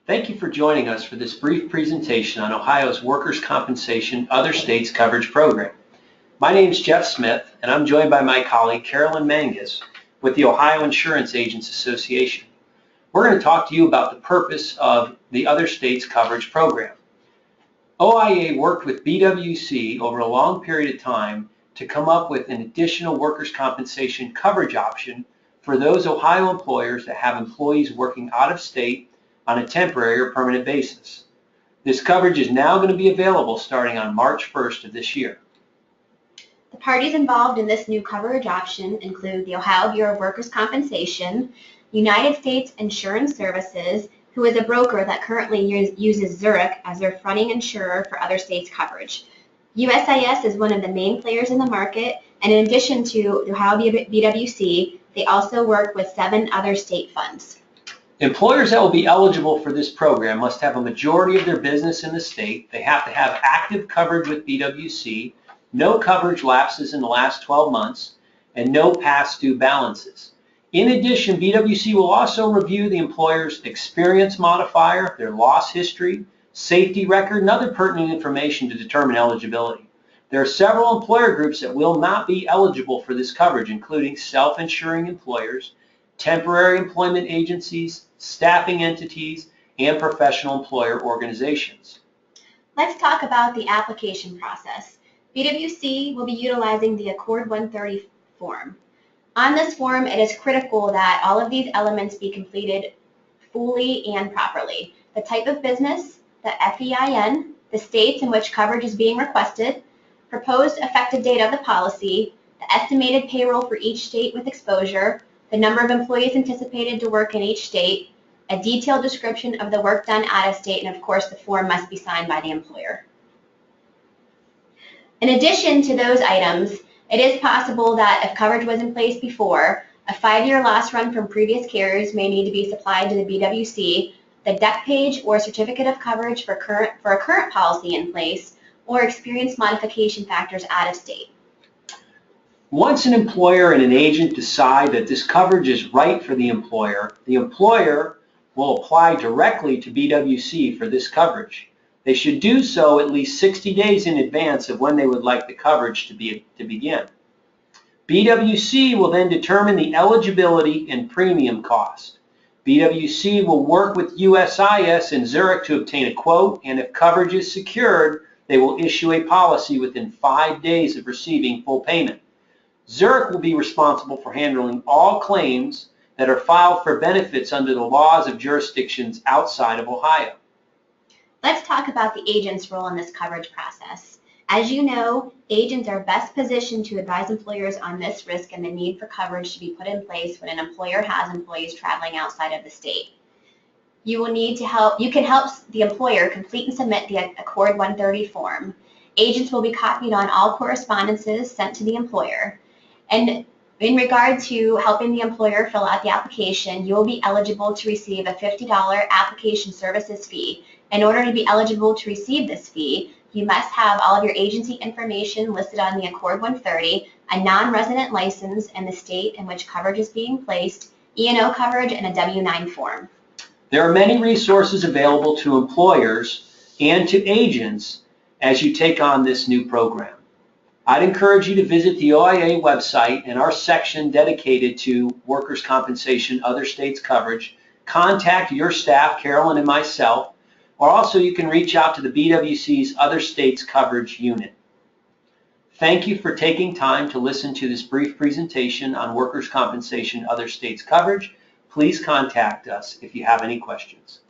Thank you for joining us for this brief presentation on Ohio's Workers' Compensation Other States Coverage Program. My name is Jeff Smith, and I'm joined by my colleague Carolyn Mangus with the Ohio Insurance Agents Association. We're going to talk to you about the purpose of the Other States Coverage Program. OIA worked with BWC over a long period of time to come up with an additional workers' compensation coverage option for those Ohio employers that have employees working out of state on a temporary or permanent basis. This coverage is now going to be available starting on March 1st of this year. The parties involved in this new coverage option include the Ohio Bureau of Workers' Compensation, United States Insurance Services, who is a broker that currently uses Zurich as their fronting insurer for other states' coverage. USIS is one of the main players in the market, and in addition to Ohio BWC, they also work with 7 other state funds. Employers that will be eligible for this program must have a majority of their business in the state. They have to have active coverage with BWC, no coverage lapses in the last 12 months, and no past due balances. In addition, BWC will also review the employer's experience modifier, their loss history, safety record, and other pertinent information to determine eligibility. There are several employer groups that will not be eligible for this coverage, including self-insuring employers, temporary employment agencies, staffing entities, and professional employer organizations. Let's talk about the application process. BWC will be utilizing the Accord 130 form. On this form, it is critical that all of these elements be completed fully and properly. The type of business, the FEIN, the states in which coverage is being requested, proposed effective date of the policy, the estimated payroll for each state with exposure, the number of employees anticipated to work in each state, a detailed description of the work done out of state, and of course the form must be signed by the employer. In addition to those items, it is possible that if coverage was in place before, a 5-year loss run from previous carriers may need to be supplied to the BWC, the deck page or certificate of coverage for a current policy in place, or experience modification factors out of state. Once an employer and an agent decide that this coverage is right for the employer will apply directly to BWC for this coverage. They should do so at least 60 days in advance of when they would like the coverage to begin. BWC will then determine the eligibility and premium cost. BWC will work with USIS and Zurich to obtain a quote, and if coverage is secured, they will issue a policy within 5 days of receiving full payment. Zurich will be responsible for handling all claims that are filed for benefits under the laws of jurisdictions outside of Ohio. Let's talk about the agent's role in this coverage process. As you know, agents are best positioned to advise employers on this risk and the need for coverage to be put in place when an employer has employees traveling outside of the state. You can help the employer complete and submit the Accord 130 form. Agents will be copied on all correspondences sent to the employer. And in regard to helping the employer fill out the application, you will be eligible to receive a $50 application services fee. In order to be eligible to receive this fee, you must have all of your agency information listed on the Accord 130, a non-resident license in the state in which coverage is being placed, E&O coverage, and a W-9 form. There are many resources available to employers and to agents as you take on this new program. I'd encourage you to visit the OIA website and our section dedicated to workers' compensation, other states coverage. Contact your staff, Carolyn and myself, or also you can reach out to the BWC's Other States Coverage Unit. Thank you for taking time to listen to this brief presentation on workers' compensation, other states coverage. Please contact us if you have any questions.